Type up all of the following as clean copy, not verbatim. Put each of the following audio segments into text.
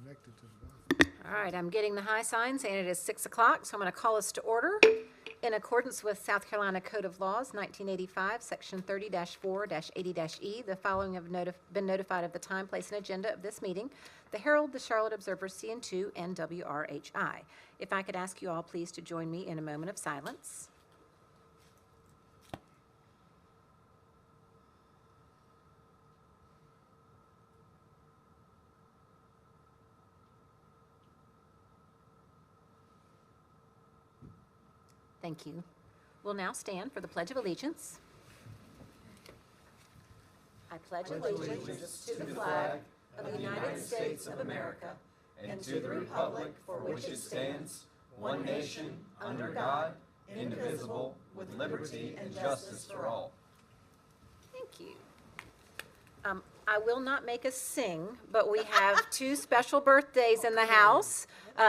connected to the Wi-Fi. All right, I'm getting the high signs, and it is 6 o'clock, so I'm going to call us to order. In accordance with South Carolina Code of Laws, 1985, Section 30-4-80-E, the following have been notified of the time, place, and agenda of this meeting: the Herald, the Charlotte Observer, CN2, and WRHI. If I could ask you all, please, to join me in a moment of silence. Thank you. We'll now stand for the Pledge of Allegiance. I pledge allegiance to the flag of the United States of America and to the republic for which it stands, one nation, under God, indivisible, with liberty and justice for all. Thank you. I will not make us sing, but we have two special birthdays in the house.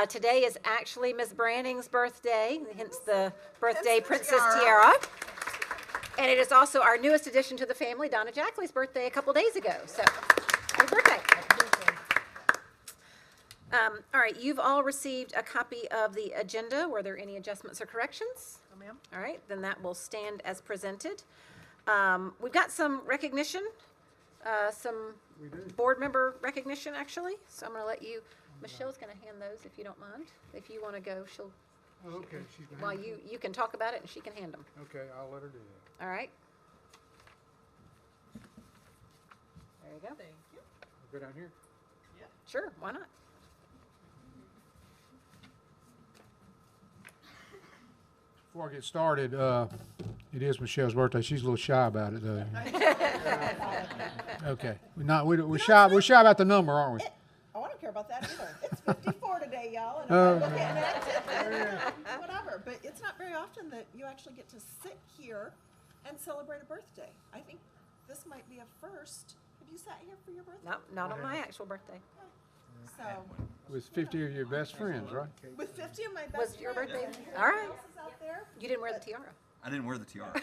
Today is actually Miss Branning's birthday, hence the birthday Princess Tiara. And it is also our newest addition to the family, Donna Jackley's birthday a couple days ago. So, happy birthday. All right, you've all received a copy of the agenda. Were there any adjustments or corrections? No, ma'am. All right, then that will stand as presented. We've got some recognition, some board member recognition, actually. So I'm going to let you, Michelle's going to hand those if you don't mind. If you want to go, she'll, Oh, okay, she's gonna. while you can talk about it and she can hand them. Okay, I'll let her do that. All right? There you go. Thank you. Go down here. Sure, why not? Before I get started, it is Michelle's birthday. She's a little shy about it, though. Okay, we're shy about the number, aren't we? Oh, I don't care about that either. It's 54 today, y'all, and I'm looking at it, whatever. But it's not very often that you actually get to sit here and celebrate a birthday. I think this might be a first. Have you sat here for your birthday? No, not on my actual birthday. So, With 50 of your best friends, right? with 50 of my best Was your friends, birthday? everybody All right. else is out there. You didn't wear the tiara. I didn't wear the tiara.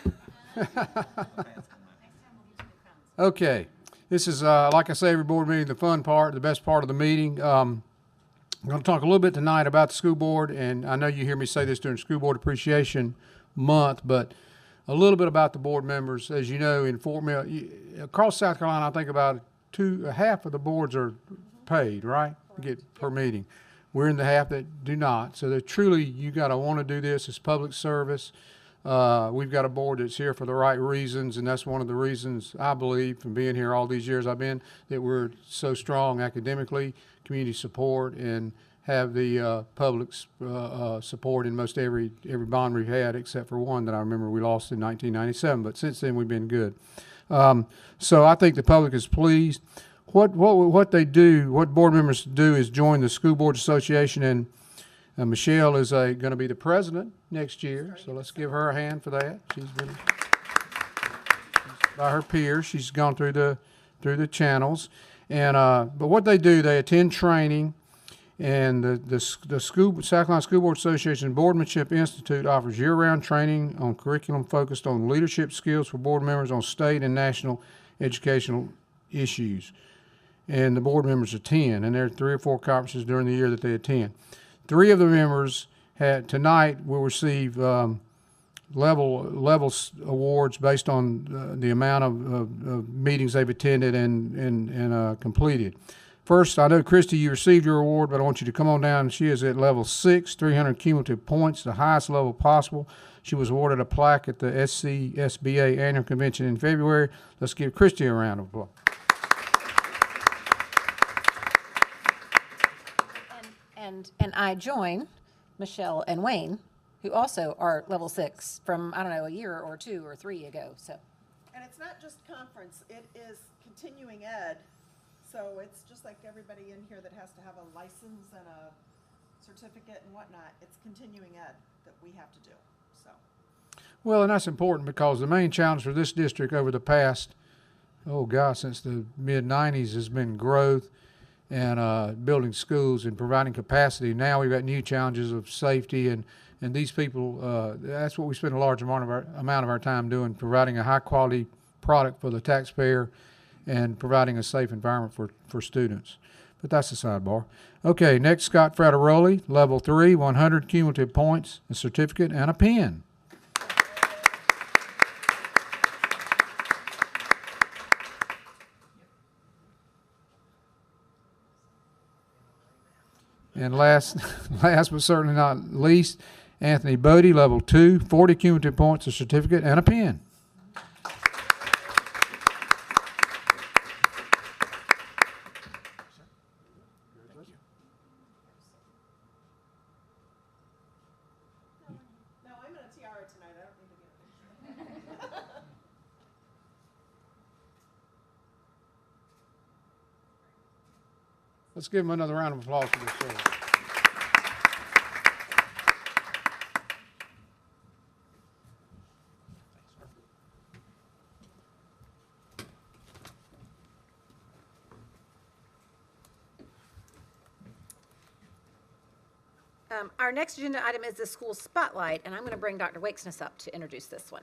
Okay, this is, like I say, every board meeting, the fun part, the best part of the meeting. I'm going to talk a little bit tonight about the school board, and I know you hear me say this during School Board Appreciation Month, but a little bit about the board members. As you know, in Fort Mill, across South Carolina, I think about half of the boards are paid, right? Get per meeting. We're in the half that do not. So that truly, you got to want to do this. It's public service. We've got a board that's here for the right reasons, and that's one of the reasons I believe, from being here all these years I've been, that we're so strong academically, community support, and have the public's support in most every bond we've had, except for one that I remember we lost in 1997. But since then, we've been good. So I think the public is pleased. What they do, what board members do, is join the School Board Association, and Michelle is going to be the president next year. So let's give her a hand for that. She's been by her peers. She's gone through the channels, and but what they do, they attend training. And the South Carolina School Board Association Boardmanship Institute offers year-round training on curriculum focused on leadership skills for board members on state and national educational issues. And the board members attend, and there are 3 or 4 conferences during the year that they attend. 3 of the members tonight will receive level awards based on the amount of meetings they've attended and completed. First, I know, Christy, you received your award, but I want you to come on down. She is at level 6, 300 cumulative points, the highest level possible. She was awarded a plaque at the SCSBA annual convention in February. Let's give Christy a round of applause. And I join Michelle and Wayne, who also are level 6 from, I don't know, a year or 2 or 3 ago. So, And it's not just conference, it is continuing ed. So it's just like everybody in here that has to have a license and a certificate and whatnot. It's continuing ed that we have to do, so. Well, and that's important because the main challenge for this district over the past, since the mid-90s has been growth and building schools and providing capacity. Now we've got new challenges of safety, and these people, that's what we spend a large amount of our time doing, providing a high-quality product for the taxpayer and providing a safe environment for students. but that's a sidebar. Okay, next, Scott Frattaroli, level 3, 100 cumulative points, a certificate, and a pen. And last but certainly not least, Anthony Bodie, level 2, 40 cumulative points, a certificate, and a pen. No, I'm in a tiara tonight. I don't need to be in a picture. Let's give him another round of applause for this service. Our next agenda item is the school spotlight, and I'm going to bring Dr. Wakesness up to introduce this one.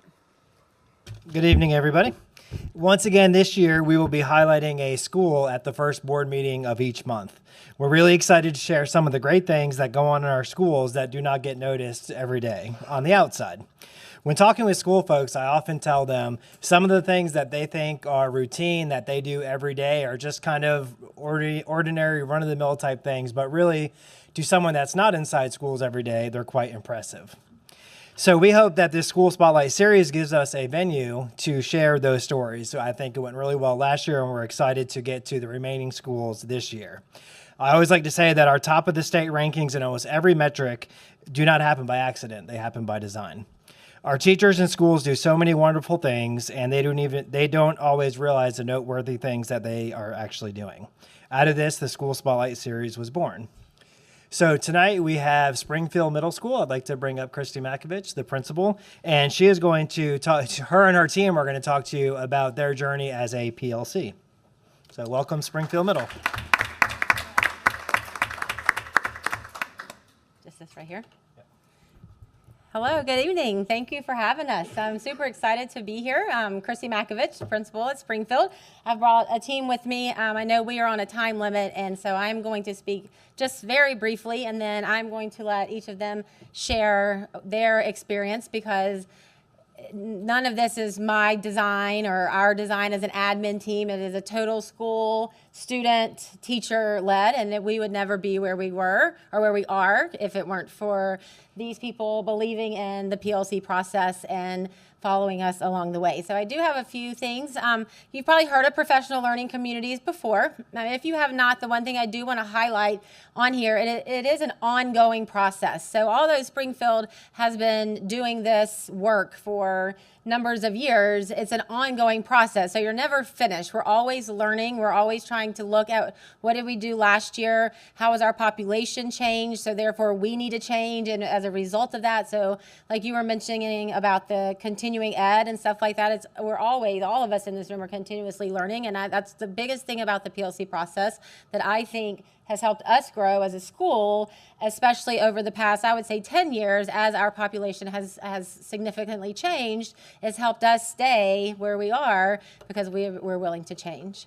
Good evening, everybody. Once again, this year, we will be highlighting a school at the first board meeting of each month. We're really excited to share some of the great things that go on in our schools that do not get noticed every day on the outside. When talking with school folks, I often tell them some of the things that they think are routine, that they do every day, are just kind of ordinary, run-of-the-mill type things, but really, to someone that's not inside schools every day, they're quite impressive. So we hope that this School Spotlight series gives us a venue to share those stories. So I think it went really well last year, and we're excited to get to the remaining schools this year. I always like to say that our top of the state rankings in almost every metric do not happen by accident. They happen by design. Our teachers in schools do so many wonderful things, and they don't always realize the noteworthy things that they are actually doing. Out of this, the School Spotlight series was born. So tonight we have Springfield Middle School. I'd like to bring up Christy Makovich, the principal, and she is going to talk, her and her team are going to talk to you about their journey as a PLC. So welcome, Springfield Middle. Just this right here. Hello, good evening. Thank you for having us. I'm super excited to be here. I'm Chrissy Makovich, principal at Springfield. I've brought a team with me. I know we are on a time limit, and so I'm going to speak just very briefly, and then I'm going to let each of them share their experience, because none of this is my design or our design as an admin team. It is a total school, student, teacher led, and that we would never be where we were or where we are if it weren't for these people believing in the PLC process and following us along the way. So I do have a few things. You've probably heard of professional learning communities before. Now, if you have not, the one thing I do want to highlight on here, it is an ongoing process. So although Springfield has been doing this work for numbers of years, it's an ongoing process. So you're never finished. We're always learning. We're always trying to look at what did we do last year? How has our population changed? So therefore we need to change. And as a result of that, so like you were mentioning about the continuing ed and stuff like that, we're always, all of us in this room are continuously learning. And that's the biggest thing about the PLC process that I think has helped us grow as a school, especially over the past, I would say 10 years, as our population has significantly changed. It's helped us stay where we are because we're willing to change.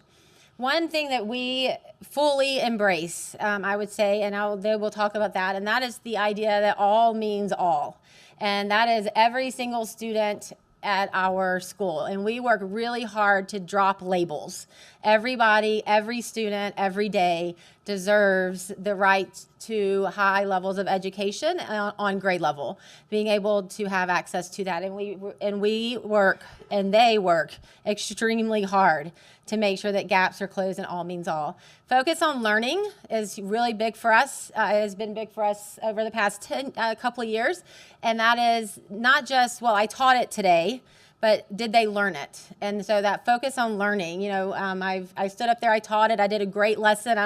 One thing that we fully embrace, I would say, and they will talk about that, and that is the idea that all means all. And that is every single student at our school, and we work really hard to drop labels. Everybody, every student, every day deserves the right to high levels of education on grade level, being able to have access to that. And we work, and they work extremely hard to make sure that gaps are closed and all means all. Focus on learning is really big for us. It has been big for us over the past couple of years. And that is not just, well, I taught it today, but did they learn it? And so that focus on learning, I stood up there, I taught it, I did a great lesson.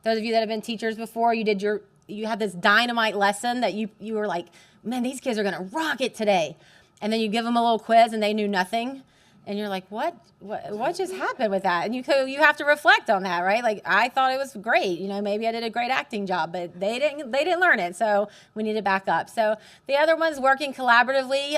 Those of you that have been teachers before, you had this dynamite lesson that you were like, man, these kids are gonna rock it today. And then you give them a little quiz and they knew nothing. And you're like, what just happened with that? And you have to reflect on that, right? Like, I thought it was great. Maybe I did a great acting job, but they didn't learn it. So we need to back up. So the other one's working collaboratively.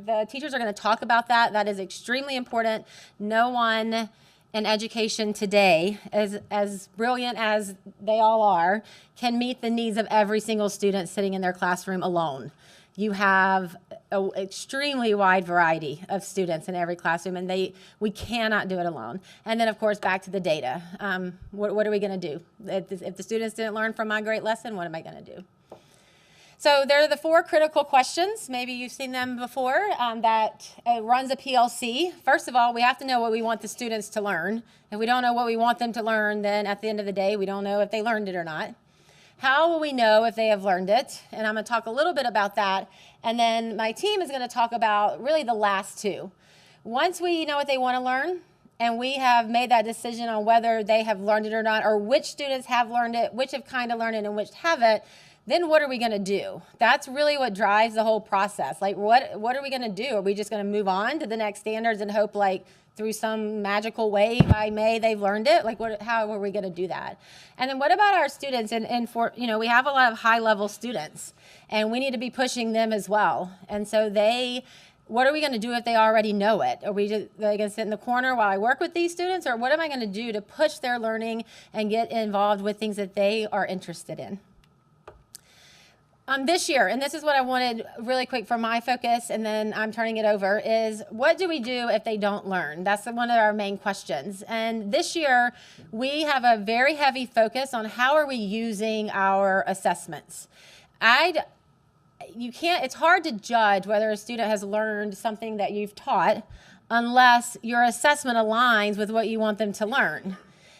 The teachers are going to talk about that. That is extremely important. No one in education today, as brilliant as they all are, can meet the needs of every single student sitting in their classroom alone. You have an extremely wide variety of students in every classroom, and we cannot do it alone. And then, of course, back to the data. What are we going to do? If the students didn't learn from my great lesson, what am I going to do? So there are the 4 critical questions. Maybe you've seen them before, that runs a PLC. First of all, we have to know what we want the students to learn. If we don't know what we want them to learn, then at the end of the day, we don't know if they learned it or not. How will we know if they have learned it? And I'm going to talk a little bit about that. And then my team is going to talk about really the last 2. Once we know what they want to learn, and we have made that decision on whether they have learned it or not, or which students have learned it, which have kind of learned it, and which haven't, then what are we going to do? That's really what drives the whole process. Like, what are we going to do? Are we just going to move on to the next standards and hope, like, through some magical way by May they've learned it? Like, how are we going to do that? And then what about our students? And for, we have a lot of high-level students, and we need to be pushing them as well. And so what are we going to do if they already know it? Are we just going to sit in the corner while I work with these students? Or what am I going to do to push their learning and get involved with things that they are interested in? This year, and this is what I wanted really quick for my focus, and then I'm turning it over, is what do we do if they don't learn? That's one of our main questions. And this year, we have a very heavy focus on how are we using our assessments. It's hard to judge whether a student has learned something that you've taught unless your assessment aligns with what you want them to learn.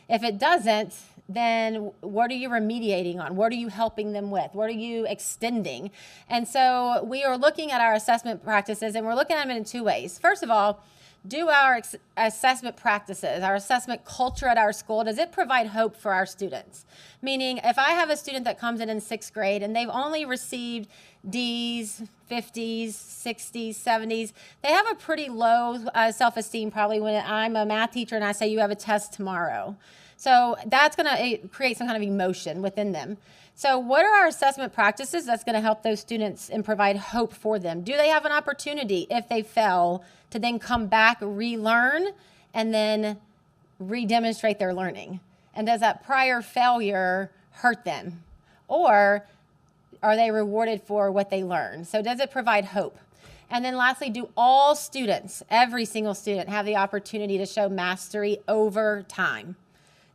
If it doesn't, then what are you remediating on? What are you helping them with? What are you extending? And so we are looking at our assessment practices, and we're looking at them in 2 ways. First of all, do our assessment practices, our assessment culture at our school, does it provide hope for our students? Meaning, if I have a student that comes in 6th grade and they've only received D's, 50s, 60s, 70s, they have a pretty low self-esteem probably when I'm a math teacher and I say you have a test tomorrow. So that's going to create some kind of emotion within them. So what are our assessment practices that's going to help those students and provide hope for them? Do they have an opportunity, if they fail, to then come back, relearn, and then re-demonstrate their learning? And does that prior failure hurt them? Or are they rewarded for what they learned? So does it provide hope? And then lastly, do all students, every single student, have the opportunity to show mastery over time?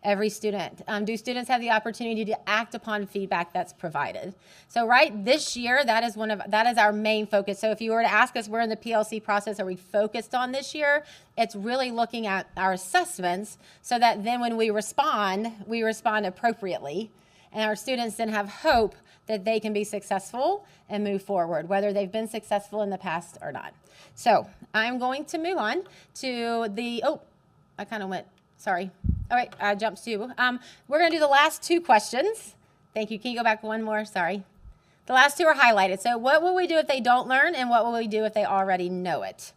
Every student. Do students have the opportunity to act upon feedback that's provided? So this year, that is our main focus. So if you were to ask us where in the PLC process are we focused on this year, it's really looking at our assessments so that then when we respond appropriately, and our students then have hope that they can be successful and move forward, whether they've been successful in the past or not. So I'm going to move on to sorry. All right, I jumped to you. We're going to do the last 2 questions. Thank you. Can you go back one more? Sorry. The last 2 are highlighted. So what will we do if they don't learn, and what will we do if they already know it?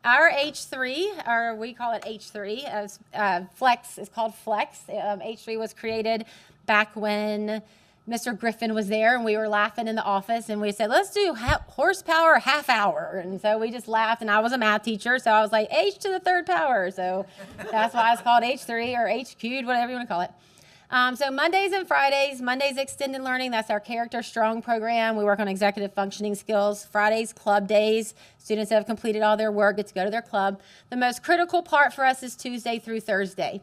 Our H3, or we call it H3, as Flex is called Flex. H3 was created back when Mr. Griffin was there, and we were laughing in the office, and we said, let's do horsepower half hour. And so we just laughed, and I was a math teacher, so I was like, H to the 3rd power. So that's why it's called H3 or H cubed, whatever you want to call it. So Mondays and Fridays, Mondays extended learning, that's our Character Strong program. We work on executive functioning skills. Fridays, club days. Students that have completed all their work get to go to their club. The most critical part for us is Tuesday through Thursday.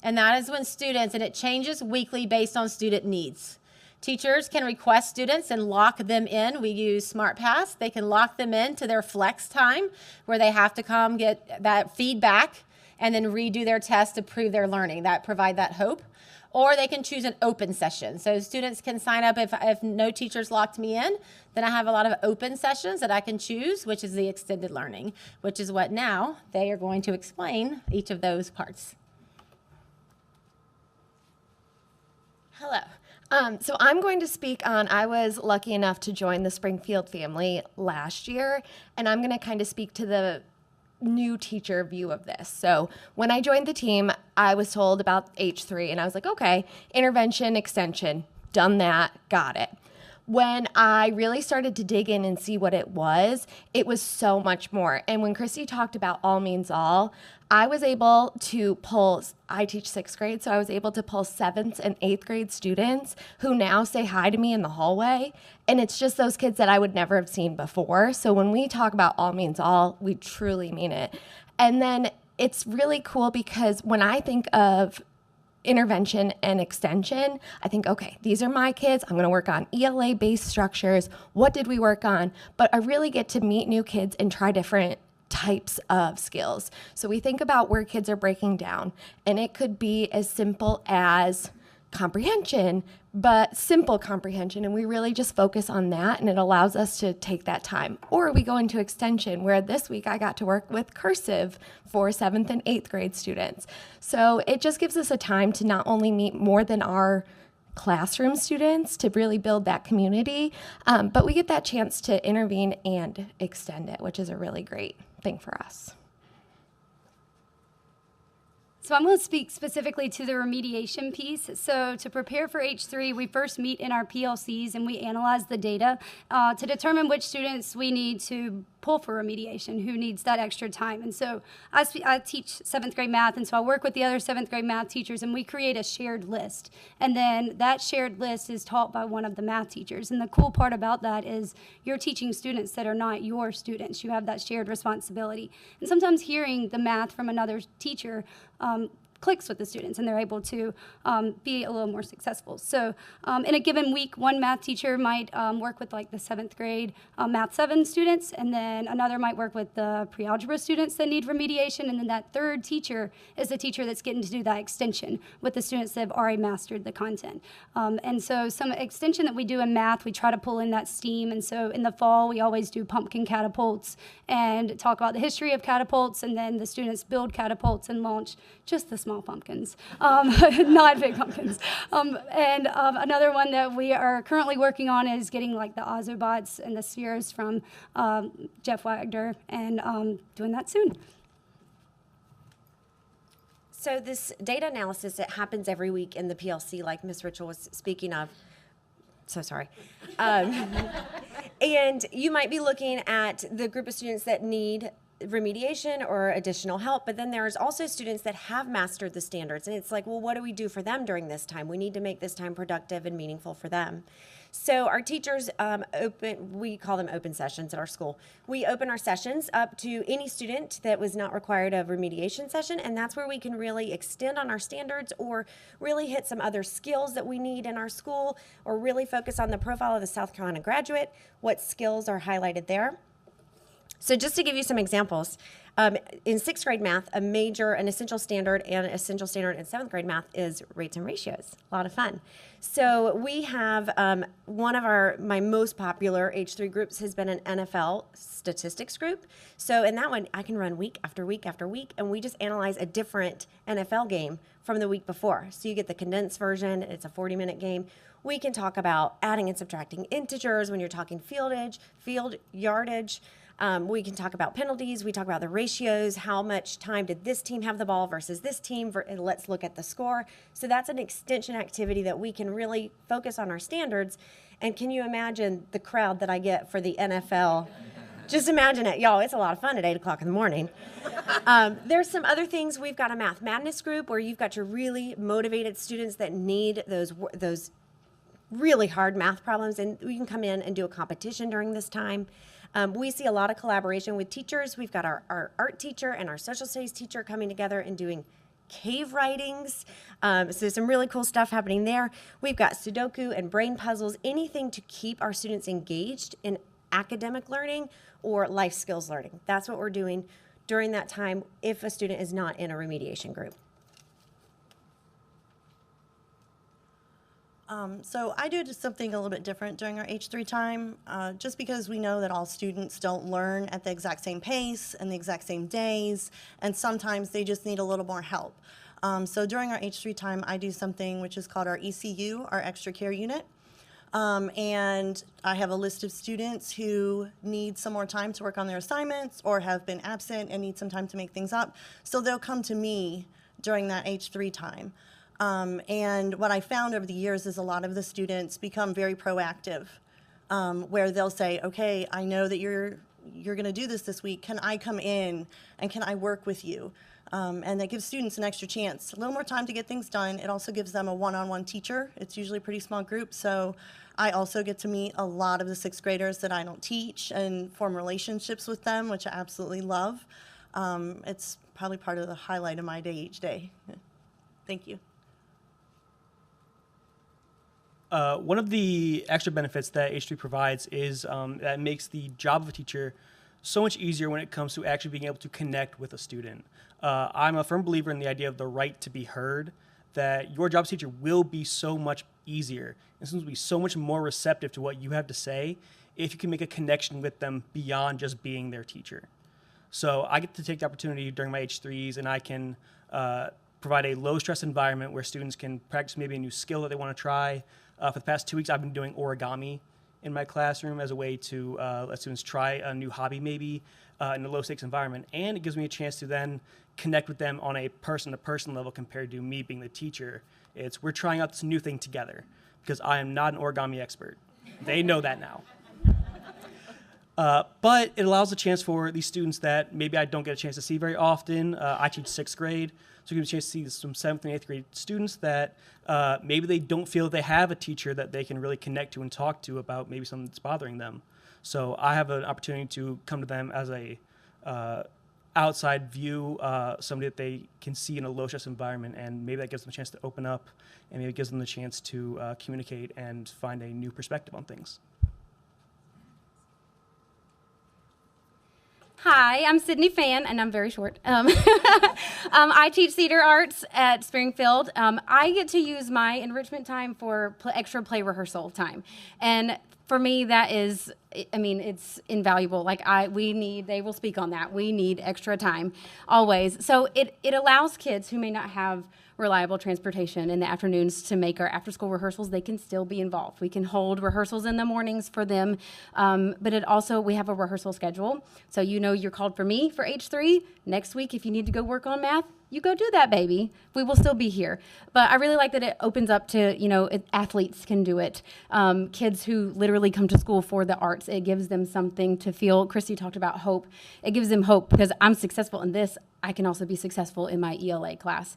And that is when students, and it changes weekly based on student needs. Teachers can request students and lock them in. We use SmartPass. They can lock them in to their flex time where they have to come get that feedback and then redo their test to prove their learning. That provide that hope. Or they can choose an open session. So students can sign up if no teachers locked me in, then I have a lot of open sessions that I can choose, which is the extended learning, which is what now they are going to explain each of those parts. Hello. So I'm going to speak on, I was lucky enough to join the Springfield family last year, and I'm going to kind of speak to the new teacher view of this. So when I joined the team, I was told about H3, and I was like, okay, intervention, extension, done that, got it. When I really started to dig in and see what it was so much more. And when Christy talked about all means all, I was able to pull, I teach 6th grade, so I was able to pull 7th and 8th grade students who now say hi to me in the hallway. And it's just those kids that I would never have seen before. So when we talk about all means all, we truly mean it. And then it's really cool because when I think of intervention and extension, I think, okay, these are my kids. I'm going to work on ELA-based structures. What did we work on? But I really get to meet new kids and try different types of skills. So we think about where kids are breaking down, and it could be as simple as comprehension, but simple comprehension, and we really just focus on that, and it allows us to take that time. Or we go into extension, where this week I got to work with cursive for 7th and 8th grade students. So it just gives us a time to not only meet more than our classroom students to really build that community, but we get that chance to intervene and extend it, which is a really great thing for us. So I'm going to speak specifically to the remediation piece. So to prepare for H3, we first meet in our PLCs and we analyze the data to determine which students we need to pull for remediation, who needs that extra time. And so I teach 7th grade math, and so I work with the other 7th grade math teachers, and we create a shared list. And then that shared list is taught by one of the math teachers. And the cool part about that is you're teaching students that are not your students. You have that shared responsibility. And sometimes hearing the math from another teacher clicks with the students, and they're able to be a little more successful. So in a given week, one math teacher might work with like the 7th grade Math 7 students, and then another might work with the pre-algebra students that need remediation, and then that third teacher is the teacher that's getting to do that extension with the students that have already mastered the content. And so some extension that we do in math, we try to pull in that STEAM, and so in the fall, we always do pumpkin catapults and talk about the history of catapults, and then the students build catapults and launch just the small pumpkins, not big pumpkins. And another one that we are currently working on is getting like the Ozobots and the spheres from Jeff Wagner, and doing that soon. So this data analysis, it happens every week in the PLC, like Ms. Richel was speaking of. So sorry. And you might be looking at the group of students that need remediation or additional help, but then there's also students that have mastered the standards, and it's like, well, what do we do for them during this time? We need to make this time productive and meaningful for them. So our teachers we call them open sessions at our school. We open our sessions up to any student that was not required of remediation session, and that's where we can really extend on our standards or really hit some other skills that we need in our school, or really focus on the profile of the South Carolina graduate, what skills are highlighted there. So just to give you some examples, in 6th grade math, an essential standard and an essential standard in 7th grade math is rates and ratios. A lot of fun. So we have one of my most popular H3 groups has been an NFL statistics group. So in that one, I can run week after week after week, and we just analyze a different NFL game from the week before. So you get the condensed version. It's a 40-minute game. We can talk about adding and subtracting integers when you're talking field yardage. We can talk about penalties. We talk about the ratios. How much time did this team have the ball versus this team? And let's look at the score. So that's an extension activity that we can really focus on our standards. And can you imagine the crowd that I get for the NFL? Just imagine it. Y'all, it's a lot of fun at 8 o'clock in the morning. There's some other things. We've got a Math Madness group where you've got your really motivated students that need those really hard math problems, and we can come in and do a competition during this time. We see a lot of collaboration with teachers. We've got our art teacher and our social studies teacher coming together and doing cave writings. So there's some really cool stuff happening there. We've got Sudoku and brain puzzles, anything to keep our students engaged in academic learning or life skills learning. That's what we're doing during that time if a student is not in a remediation group. So I do just something a little bit different during our H3 time, just because we know that all students don't learn at the exact same pace and the exact same days, and sometimes they just need a little more help. So during our H3 time, I do something which is called our ECU, our Extra Care Unit. And I have a list of students who need some more time to work on their assignments or have been absent and need some time to make things up. So they'll come to me during that H3 time. And what I found over the years is a lot of the students become very proactive where they'll say, okay, I know that you're going to do this week. Can I come in and can I work with you? And that gives students an extra chance, a little more time to get things done. It also gives them a one-on-one teacher. It's usually a pretty small group, so I also get to meet a lot of the sixth graders that I don't teach and form relationships with them, which I absolutely love. It's probably part of the highlight of my day each day. Thank you. One of the extra benefits that H3 provides is that it makes the job of a teacher so much easier when it comes to actually being able to connect with a student. I'm a firm believer in the idea of the right to be heard, that your job as a teacher will be so much easier and students will be so much more receptive to what you have to say if you can make a connection with them beyond just being their teacher. So I get to take the opportunity during my H3s, and I can provide a low-stress environment where students can practice maybe a new skill that they want to try. For the past 2 weeks, I've been doing origami in my classroom as a way to let students try a new hobby maybe in a low-stakes environment. And it gives me a chance to then connect with them on a person-to-person level compared to me being the teacher. We're trying out this new thing together because I am not an origami expert. They know that now. But it allows a chance for these students that maybe I don't get a chance to see very often. I teach 6th grade, so it gives me a chance to see some 7th and 8th grade students that maybe they don't feel they have a teacher that they can really connect to and talk to about maybe something that's bothering them. So I have an opportunity to come to them as a outside view, somebody that they can see in a low-stress environment, and maybe that gives them a chance to open up, and maybe it gives them the chance to communicate and find a new perspective on things. Hi, I'm Sydney Fan, and I'm very short. I teach theater arts at Springfield. I get to use my enrichment time for extra play rehearsal time. And for me, that is, I mean, it's invaluable. Like they will speak on that. We need extra time always. So it allows kids who may not have reliable transportation in the afternoons to make our after-school rehearsals. They can still be involved. We can hold rehearsals in the mornings for them, but we have a rehearsal schedule. So you're called for me for H3. Next week, if you need to go work on math, you go do that, baby. We will still be here. But I really like that it opens up to, athletes can do it. Kids who literally come to school for the arts, it gives them something to feel. Christy talked about hope. It gives them hope because I'm successful in this. I can also be successful in my ELA class.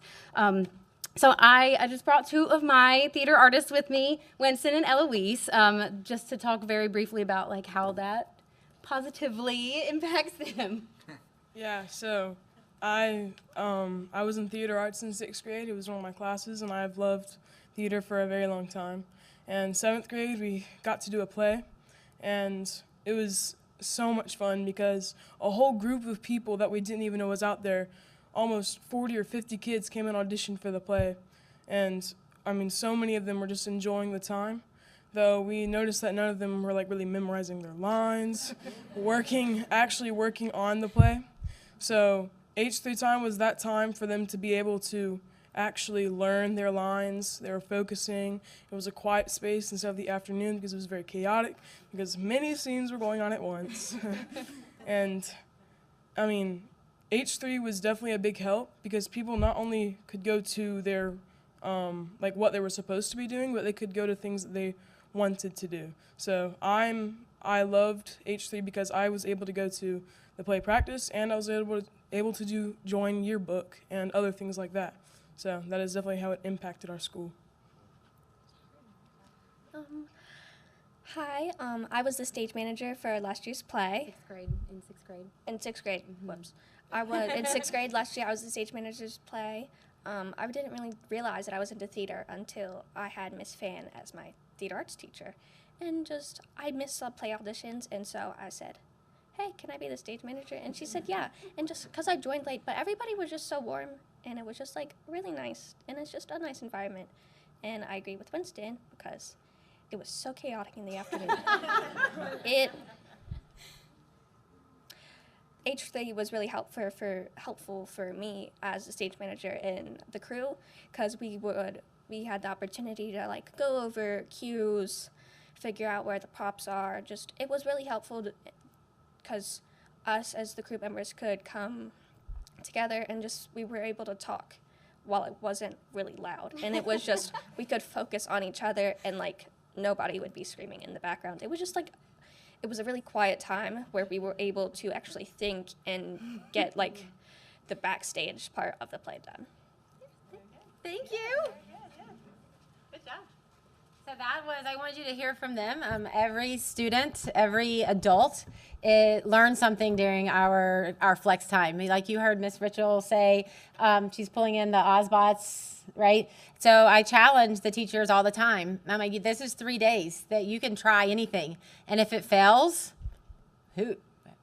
So I just brought 2 of my theater artists with me, Winston and Eloise, just to talk very briefly about how that positively impacts them. Yeah, so I was in theater arts in 6th grade. It was one of my classes, and I've loved theater for a very long time. And 7th grade, we got to do a play, and it was so much fun because a whole group of people that we didn't even know was out there, almost 40 or 50 kids came and auditioned for the play. And I mean, so many of them were just enjoying the time, though we noticed that none of them were really memorizing their lines, actually working on the play. So H3 time was that time for them to be able to actually learn their lines. They were focusing. It was a quiet space instead of the afternoon because it was very chaotic because many scenes were going on at once. And I mean, H3 was definitely a big help because people not only could go to their what they were supposed to be doing, but they could go to things that they wanted to do. So I loved H3 because I was able to go to the play practice and I was able to join yearbook and other things like that. So that is definitely how it impacted our school. Hi, I was the stage manager for last year's play. 6th grade, in 6th grade. In 6th grade, whoops. I was in 6th grade last year. I was the stage manager's play. I didn't really realize that I was into theater until I had Miss Fan as my theater arts teacher. And I missed some play auditions, and so I said, hey, can I be the stage manager? And she said, yeah. And just because I joined late, but everybody was just so warm, and it was just really nice, and it's just a nice environment. And I agree with Winston because it was so chaotic in the afternoon. H3 was really helpful for me as the stage manager and the crew because we had the opportunity to go over cues, figure out where the props are. It was really helpful because us as the crew members could come together and we were able to talk while it wasn't really loud. And it was we could focus on each other and nobody would be screaming in the background. It was just like, it was a really quiet time where we were able to actually think and get like the backstage part of the play done. Thank you. Good job. So that was, I wanted you to hear from them. Every student, every adult, learned something during our flex time. Like you heard Miss Richel say, she's pulling in the Osbots, right? So I challenge the teachers all the time. I'm like, this is 3 days that you can try anything. And if it fails,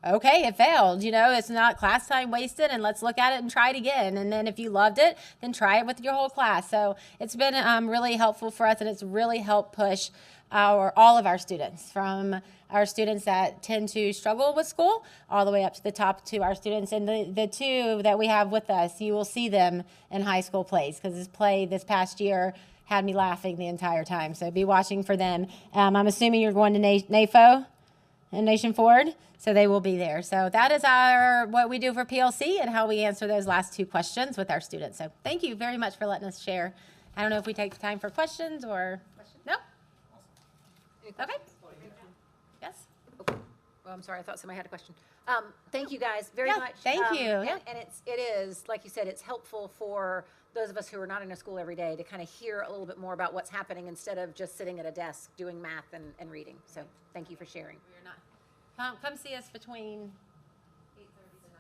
okay, it failed. It's not class time wasted, and let's look at it and try it again. And then if you loved it, then try it with your whole class. So it's been really helpful for us, and it's really helped push all of our students, from our students that tend to struggle with school all the way up to the top to our students. And the two that we have with us, you will see them in high school plays, because this play this past year had me laughing the entire time. So be watching for them. I'm assuming you're going to NAFO and Nation Forward, so they will be there. So that is what we do for PLC and how we answer those last 2 questions with our students. So thank you very much for letting us share. I don't know if we take time for questions or no. Okay. Yes. Well, I'm sorry. I thought somebody had a question. Thank you guys very Yeah, much. thank you. Yeah. And it is, like you said, it's helpful for those of us who are not in a school every day to kind of hear a little bit more about what's happening instead of just sitting at a desk doing math and reading. So thank you for sharing. We're not. Come see us between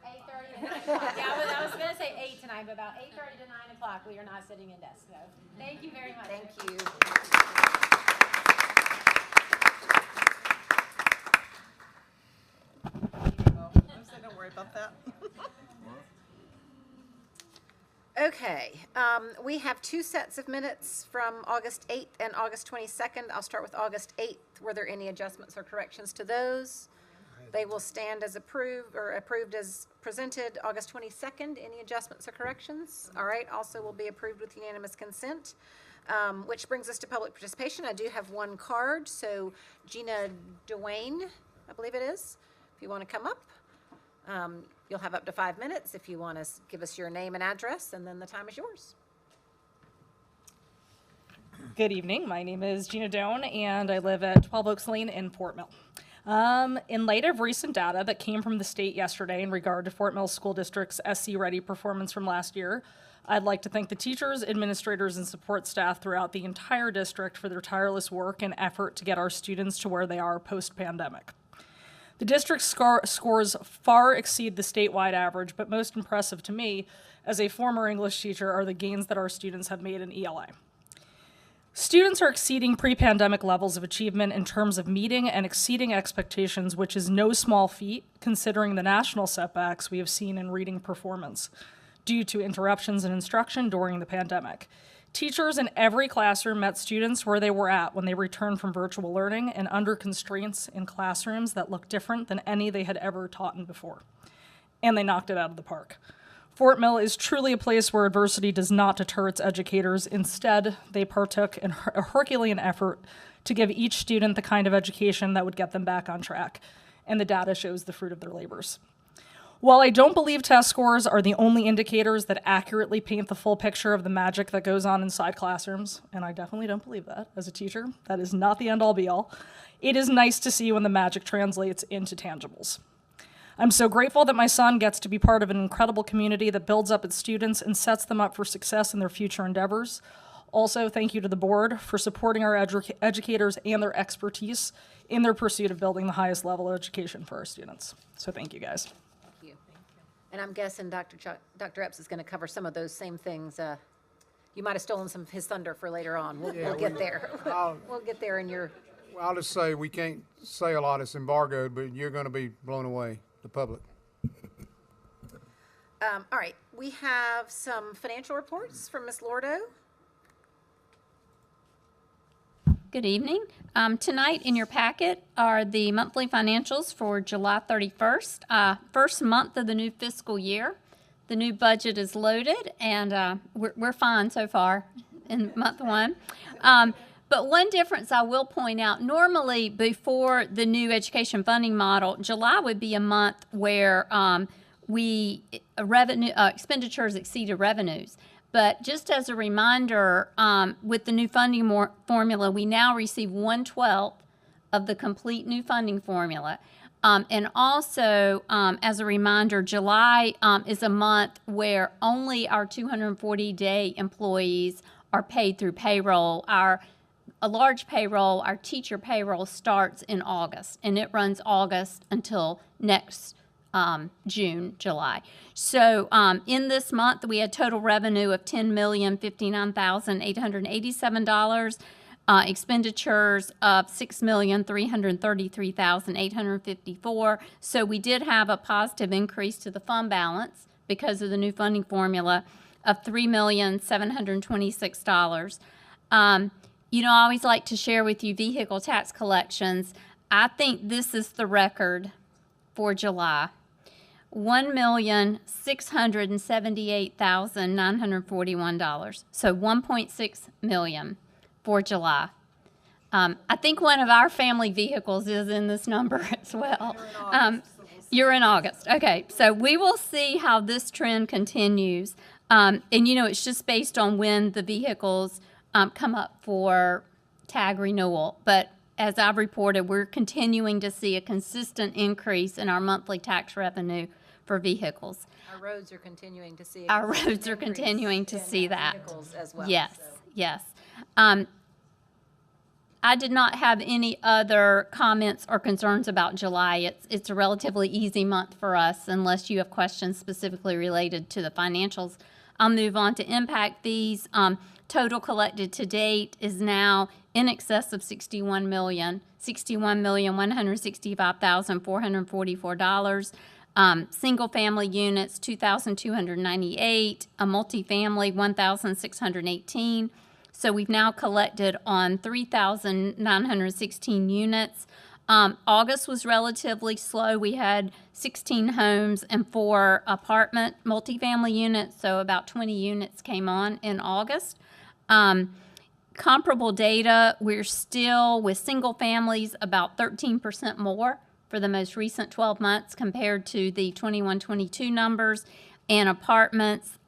8:30 and 9 o'clock. Yeah, I was going to say 8 tonight, but about 8:30 to 9 o'clock, we are not sitting in desks. So thank you very much. Thank you. Don't worry about that. Okay, we have 2 sets of minutes from August 8th and August 22nd. I'll start with August 8th. Were there any adjustments or corrections to those? They will stand as approved as presented. August 22nd, any adjustments or corrections? All right, also will be approved with unanimous consent, which brings us to public participation. I do have 1 card, so Gina Dwayne, I believe it is, if you want to come up. You'll have up to 5 minutes if you want to give us your name and address, and then the time is yours. Good evening. My name is Gina Doan, and I live at 12 Oaks Lane in Fort Mill. In light of recent data that came from the state yesterday in regard to Fort Mill School District's SC Ready performance from last year, I'd like to thank the teachers, administrators, and support staff throughout the entire district for their tireless work and effort to get our students to where they are post-pandemic. The district's scores far exceed the statewide average, but most impressive to me, as a former English teacher, are the gains that our students have made in ELA. Students are exceeding pre-pandemic levels of achievement in terms of meeting and exceeding expectations, which is no small feat considering the national setbacks we have seen in reading performance due to interruptions in instruction during the pandemic. Teachers in every classroom met students where they were at when they returned from virtual learning and under constraints in classrooms that looked different than any they had ever taught in before. And they knocked it out of the park. Fort Mill is truly a place where adversity does not deter its educators. Instead, they partook in a Herculean effort to give each student the kind of education that would get them back on track. And the data shows the fruit of their labors. While I don't believe test scores are the only indicators that accurately paint the full picture of the magic that goes on inside classrooms, and I definitely don't believe that as a teacher, that is not the end-all be-all, it is nice to see when the magic translates into tangibles. I'm so grateful that my son gets to be part of an incredible community that builds up its students and sets them up for success in their future endeavors. Also, thank you to the board for supporting our educators and their expertise in their pursuit of building the highest level of education for our students. So thank you, guys. And I'm guessing Dr. Epps is going to cover some of those same things. You might have stolen some of his thunder for later on. We'll get there. We'll get there in your... Well, I'll just say we can't say a lot. It's embargoed, but you're going to be blown away, the public. All right. We have some financial reports from Ms. Lordo. Good evening. Tonight in your packet are the monthly financials for July 31st, first month of the new fiscal year. The new budget is loaded, and we're fine so far in month 1. But one difference I will point out, normally before the new education funding model, July would be a month where expenditures exceeded revenues. But just as a reminder, with the new funding formula, we now receive 1/12 of the complete new funding formula. And also, as a reminder, July is a month where only our 240-day employees are paid through payroll. A large payroll, our teacher payroll, starts in August, and it runs August until next June, July. So in this month, we had total revenue of $10,059,887, expenditures of $6,333,854. So we did have a positive increase to the fund balance because of the new funding formula of $3,726. You know, I always like to share with you vehicle tax collections. I think this is the record for July. $1,678,941. So $1.6 million for July. I think one of our family vehicles is in this number as well. You're in August. Okay, so we will see how this trend continues. And you know, it's just based on when the vehicles come up for tag renewal. But as I've reported, we're continuing to see a consistent increase in our monthly tax revenue for vehicles. Our roads are continuing to see. Our roads are continuing to see that. Vehicles as well. Yes, yes. I did not have any other comments or concerns about July. It's a relatively easy month for us unless you have questions specifically related to the financials. I'll move on to impact fees. Total collected to date is now in excess of $61,165,444. Single family units, 2,298. A multifamily, 1,618. So we've now collected on 3,916 units. August was relatively slow. We had 16 homes and 4 apartment multifamily units, so about 20 units came on in August. Comparable data, we're still with single families about 13% more for the most recent 12 months compared to the 21-22 numbers. And apartments,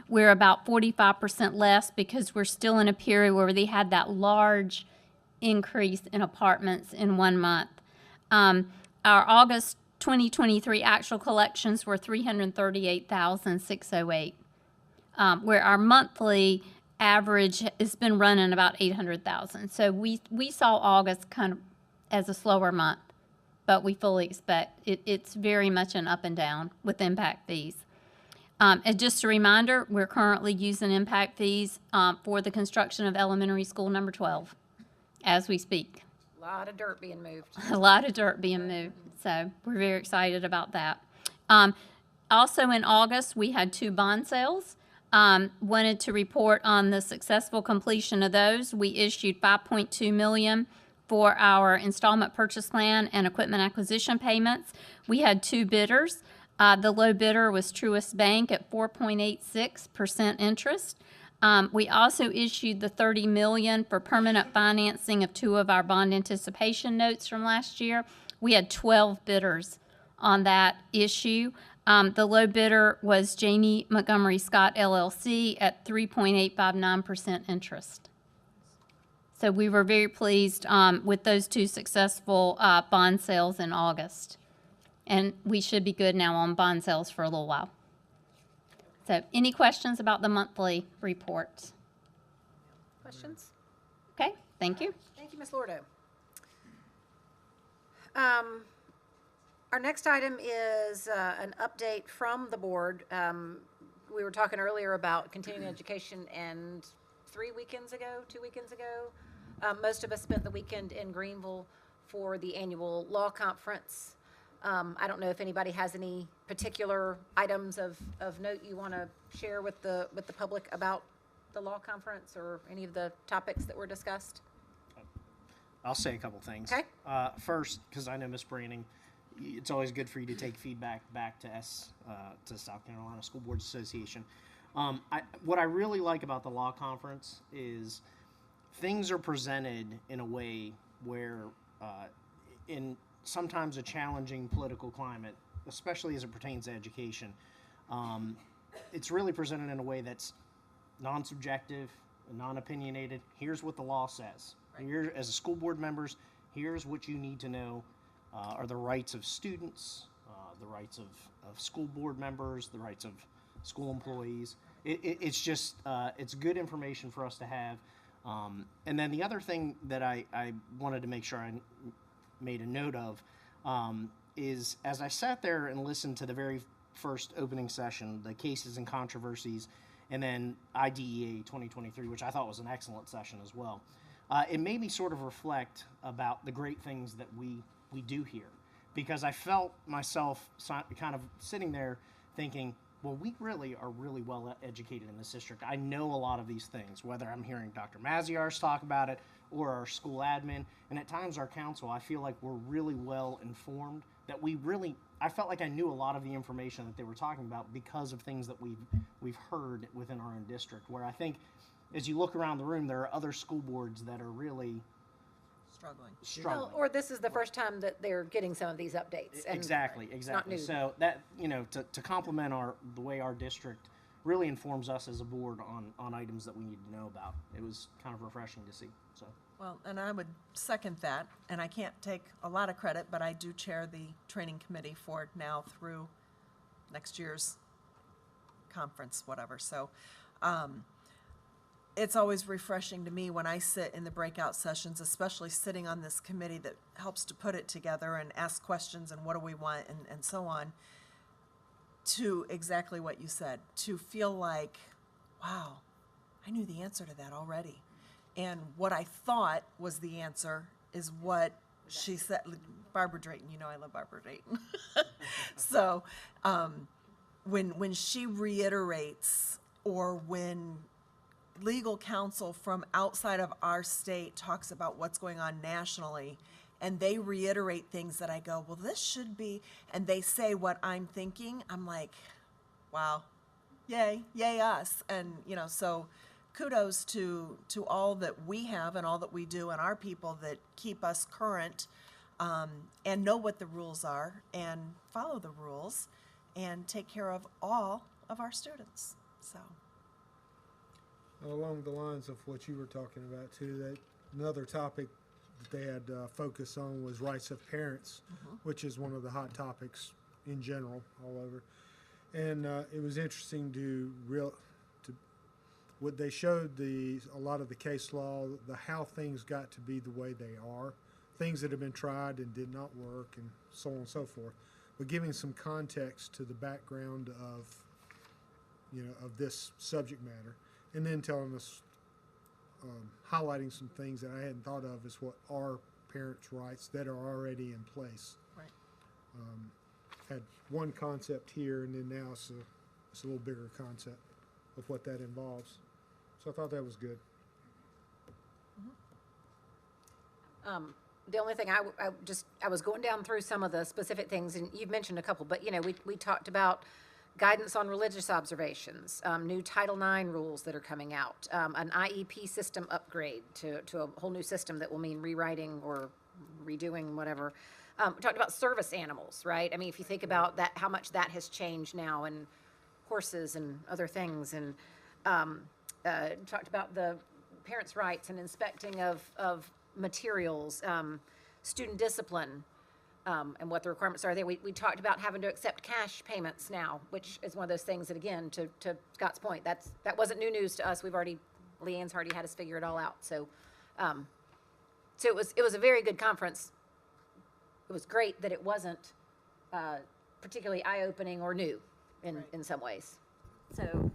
we're about 45% less because we're still in a period where they had that large increase in apartments in 1 month. Our August 2023 actual collections were $338,608, where our monthly average has been running about $800,000. So we saw August kind of as a slower month, but we fully expect it's very much an up and down with impact fees. And just a reminder, we're currently using impact fees for the construction of elementary school number 12 as we speak. A lot of dirt being moved. A lot of dirt being moved. So we're very excited about that. Also in August, we had 2 bond sales. Wanted to report on the successful completion of those. We issued $5.2 million for our installment purchase plan and equipment acquisition payments. We had 2 bidders. The low bidder was Truist Bank at 4.86% interest. We also issued the $30 million for permanent financing of 2 of our bond anticipation notes from last year. We had 12 bidders on that issue. The low bidder was Janie Montgomery Scott LLC at 3.859% interest. So we were very pleased with those 2 successful bond sales in August. And we should be good now on bond sales for a little while. So any questions about the monthly reports? Questions? Okay, thank you. Thank you, Ms. Lordo. Our next item is an update from the board. We were talking earlier about continuing education, and 2 weekends ago, most of us spent the weekend in Greenville for the annual law conference. I don't know if anybody has any particular items of note you want to share with the public about the law conference or any of the topics that were discussed. I'll say a couple things. Okay. First, because I know Ms. Branning, it's always good for you to take feedback back to South Carolina School Boards Association. What I really like about the law conference is things are presented in a way where in sometimes a challenging political climate, especially as it pertains to education, it's really presented in a way that's non-subjective, non-opinionated. Here's what the law says. Here, as a school board members, here's what you need to know are the rights of students, the rights of school board members, the rights of school employees. It's just, it's good information for us to have. And then the other thing that I wanted to make sure I made a note of is as I sat there and listened to the very first opening session, the cases and controversies, and then IDEA 2023, which I thought was an excellent session as well. It made me sort of reflect about the great things that we do here, because I felt myself kind of sitting there thinking, well, we really are really well educated in this district. I know a lot of these things, whether I'm hearing Dr. Maziarz talk about it or our school admin, and at times our council. I feel like we're really well informed, that I felt like I knew a lot of the information that they were talking about because of things that we've heard within our own district, where I think as you look around the room, there are other school boards that are really struggling. Well, or this is the first time that they're getting some of these updates. And Exactly. not new. So that, to complement the way our district really informs us as a board on items that we need to know about. It was kind of refreshing to see. So. Well, and I would second that, and I can't take a lot of credit, but I do chair the training committee for it now through next year's conference, whatever. So it's always refreshing to me when I sit in the breakout sessions, especially sitting on this committee that helps to put it together and ask questions and what do we want and so on, to exactly what you said, to feel like, wow, I knew the answer to that already. And what I thought was the answer is what she said. Barbara Drayton, I love Barbara Drayton. So when she reiterates, or when legal counsel from outside of our state talks about what's going on nationally, and they reiterate things that I go, well, this should be, and they say what I'm thinking, I'm like, wow, yay us. And, so kudos to all that we have and all that we do and our people that keep us current and know what the rules are and follow the rules and take care of all of our students. So. Along the lines of what you were talking about too, that another topic that they had focus on was rights of parents, which is one of the hot topics in general all over. And it was interesting what they showed a lot of the case law, how things got to be the way they are, things that have been tried and did not work, and so on and so forth. But giving some context to the background of this subject matter, and then telling us, highlighting some things that I hadn't thought of as what are parents' rights that are already in place. Right. Had one concept here, and then now it's a little bigger concept of what that involves. So I thought that was good. The only thing I was going down through some of the specific things, and you've mentioned a couple, but we talked about guidance on religious observations, new Title IX rules that are coming out, an IEP system upgrade to a whole new system that will mean rewriting or redoing whatever. We talked about service animals, right? I mean, if you think about that, how much that has changed now, and horses and other things, and talked about the parents' rights and inspecting of materials, student discipline, and what the requirements are there. We talked about having to accept cash payments now, which is one of those things that, again, to Scott's point, that wasn't new news to us. Leanne's already had us figure it all out. So it was a very good conference. It was great that it wasn't particularly eye-opening or new in some ways. So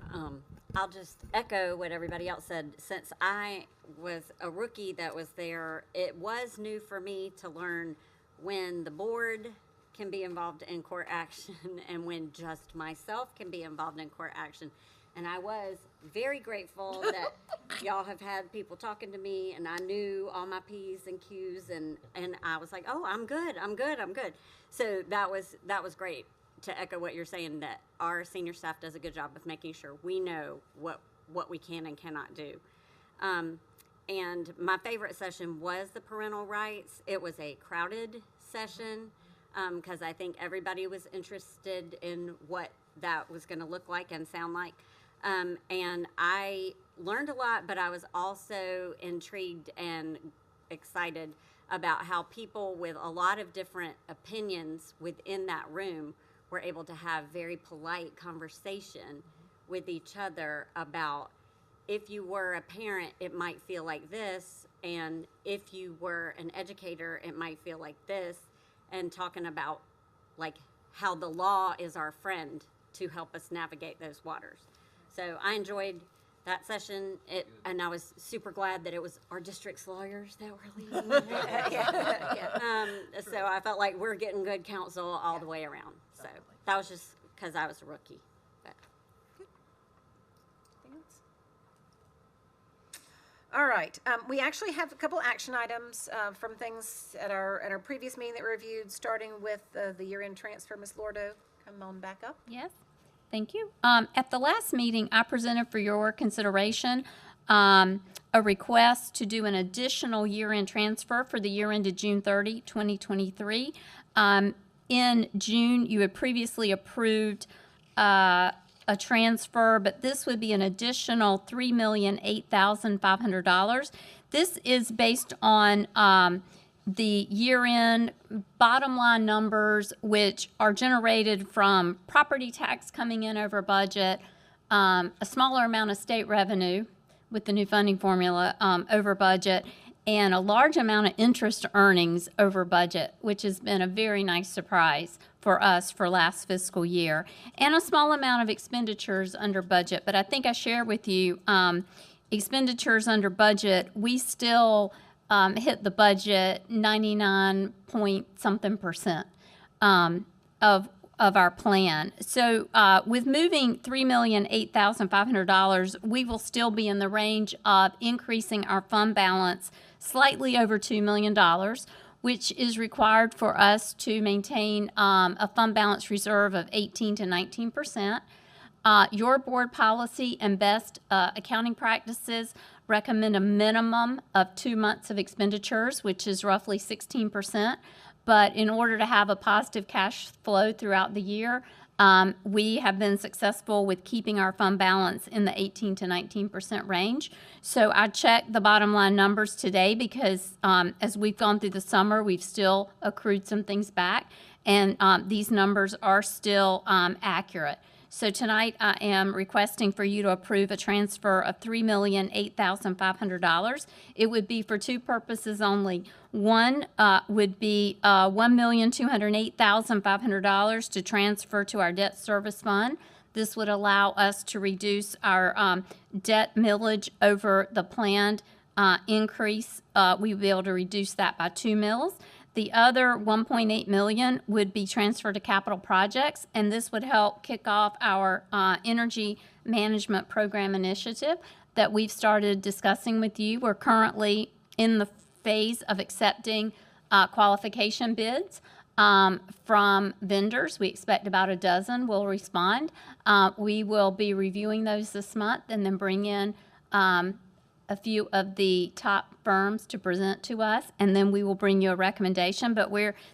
I'll just echo what everybody else said. Since I was a rookie that was there, it was new for me to learn when the board can be involved in court action and when just myself can be involved in court action. And I was very grateful that y'all have had people talking to me, and I knew all my P's and Q's, and I was like, oh, I'm good. So that was great. To echo what you're saying, that our senior staff does a good job of making sure we know what we can and cannot do. And my favorite session was the parental rights. It was a crowded session because I think everybody was interested in what that was going to look like and sound like. And I learned a lot, but I was also intrigued and excited about how people with a lot of different opinions within that room were able to have very polite conversation with each other about, if you were a parent, it might feel like this, and if you were an educator, it might feel like this, and talking about like how the law is our friend to help us navigate those waters. So I enjoyed that session, and I was super glad that it was our district's lawyers that were leading. So I felt like we're getting good counsel all the way around. So that was just because I was a rookie. But. All right. We actually have a couple action items from things at our previous meeting that we reviewed, starting with the year-end transfer. Ms. Lordo, come on back up. Yes. Thank you. At the last meeting, I presented for your consideration a request to do an additional year-end transfer for the year ended June 30, 2023. In June, you had previously approved a transfer, but this would be an additional $3,008,500. This is based on the year-end bottom line numbers, which are generated from property tax coming in over budget, a smaller amount of state revenue with the new funding formula over budget, and a large amount of interest earnings over budget, which has been a very nice surprise for us for last fiscal year, and a small amount of expenditures under budget. But I think I shared with you expenditures under budget, we still hit the budget 99-point-something% of our plan. So with moving $3,008,500, we will still be in the range of increasing our fund balance slightly over $2 million, which is required for us to maintain a fund balance reserve of 18 to 19%. Your board policy and best accounting practices recommend a minimum of 2 months of expenditures, which is roughly 16%. But in order to have a positive cash flow throughout the year, we have been successful with keeping our fund balance in the 18 to 19% range. So I checked the bottom line numbers today because as we've gone through the summer, we've still accrued some things back, and these numbers are still accurate. So tonight I am requesting for you to approve a transfer of $3,008,500. It would be for two purposes only. One would be $1,208,500 to transfer to our debt service fund. This would allow us to reduce our debt millage over the planned increase. We would be able to reduce that by 2 mils. The other $1.8 million would be transferred to capital projects, and this would help kick off our energy management program initiative that we've started discussing with you. We're currently in the phase of accepting qualification bids from vendors. We expect about a dozen will respond. We will be reviewing those this month and then bring in a few of the top firms to present to us, and then we will bring you a recommendation. But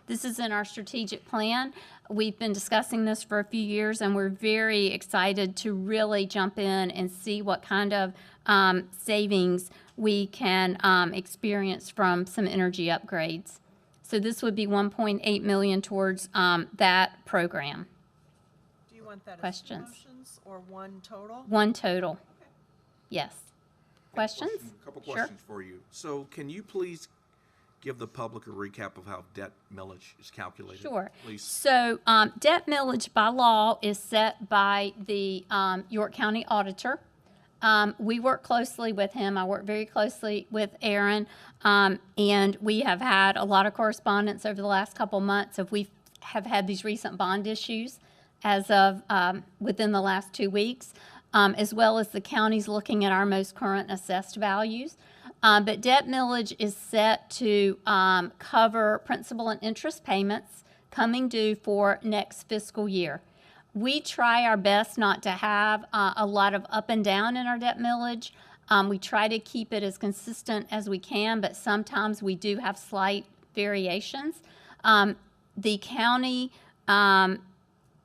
this is in our strategic plan. We've been discussing this for a few years, and we're very excited to really jump in and see what kind of savings we can experience from some energy upgrades. So this would be $1.8 million towards that program. Do you want that Questions? as two motions or one total? One total. Okay. Yes. Questions? A couple Sure. questions for you. So can you please give the public a recap of how debt millage is calculated? Sure. Please. So debt millage by law is set by the York County Auditor. We work closely with him. I work very closely with Aaron, and we have had a lot of correspondence over the last couple months. We have had these recent bond issues as of within the last 2 weeks. As well as the counties looking at our most current assessed values. But debt millage is set to cover principal and interest payments coming due for next fiscal year. We try our best not to have a lot of up and down in our debt millage. We try to keep it as consistent as we can, but sometimes we do have slight variations. The county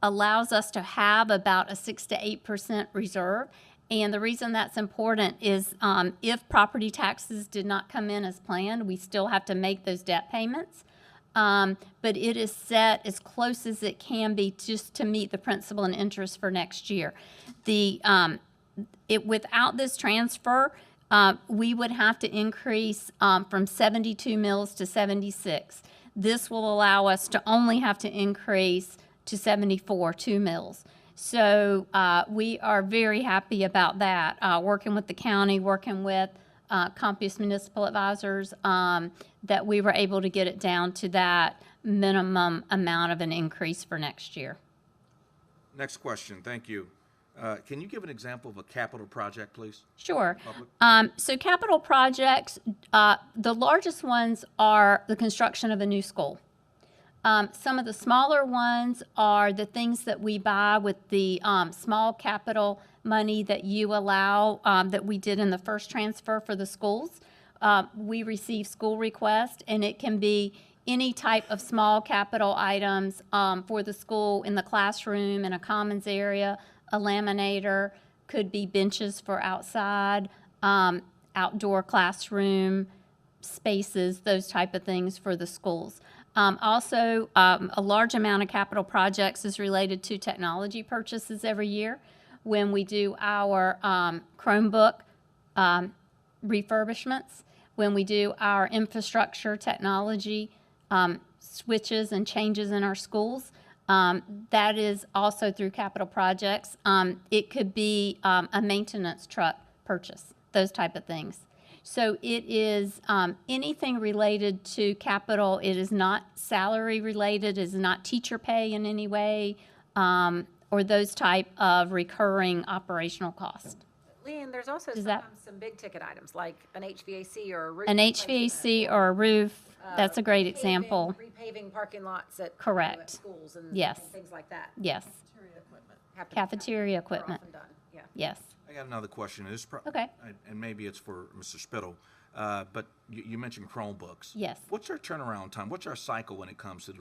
allows us to have about a 6 to 8% reserve. And the reason that's important is if property taxes did not come in as planned, we still have to make those debt payments. But it is set as close as it can be just to meet the principal and interest for next year. Without this transfer, we would have to increase from 72 mills to 76. This will allow us to only have to increase to 74, 2 mills. So we are very happy about that, working with the county, working with Compius Municipal Advisors, that we were able to get it down to that minimum amount of an increase for next year. Next question, thank you. Can you give an example of a capital project, please? Sure. So capital projects, the largest ones are the construction of a new school. Some of the smaller ones are the things that we buy with the small capital money that you allow, that we did in the first transfer for the schools. We receive school requests, and it can be any type of small capital items for the school in the classroom, in a commons area, a laminator, could be benches for outside, outdoor classroom spaces, those type of things for the schools. Also, a large amount of capital projects is related to technology purchases every year. When we do our Chromebook refurbishments, when we do our infrastructure technology switches and changes in our schools, that is also through capital projects. It could be a maintenance truck purchase, those type of things. So it is anything related to capital. It is not salary related, it is not teacher pay in any way, or those type of recurring operational costs. Leanne, there's also Does sometimes some big ticket items like an HVAC or a roof. An HVAC or a roof, that's a great repaving- example. Repaving parking lots at, Correct. at schools and, Yes. and things like that. Yes. Cafeteria equipment. Often done, yeah. Yes. I got another question. Okay. And maybe it's for Mr. Spittle, but you mentioned Chromebooks. Yes. What's our turnaround time? What's our cycle when it comes to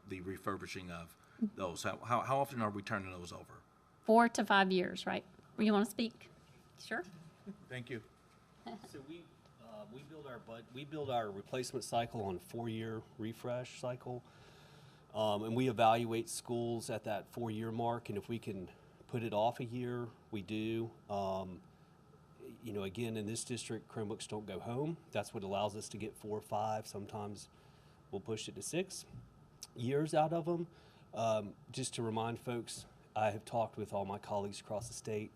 the refurbishing of those? How often are we turning those over? 4 to 5 years, right? You want to speak? Sure. Thank you. So we build our replacement cycle on 4-year refresh cycle, and we evaluate schools at that 4-year mark. And if we can put it off a year, we do. You know, again, in this district, Chromebooks don't go home. That's what allows us to get 4 or 5. Sometimes we'll push it to 6 years out of them. Just to remind folks, I have talked with all my colleagues across the state.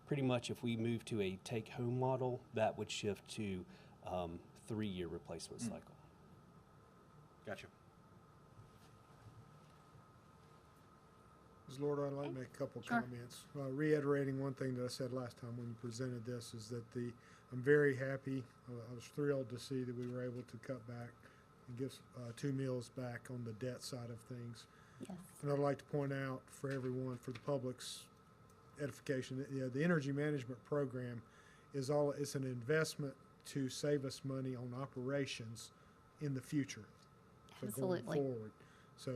Pretty much if we move to a take-home model, that would shift to 3-year replacement cycle. Gotcha. Ms. Lord, I'd like to make a couple comments. Reiterating one thing that I said last time when you presented this is that I'm very happy. I was thrilled to see that we were able to cut back and give 2 meals back on the debt side of things. Yes. And I'd like to point out for everyone, for the public's edification, that the energy management program it's an investment to save us money on operations in the future. So Absolutely. Going forward. So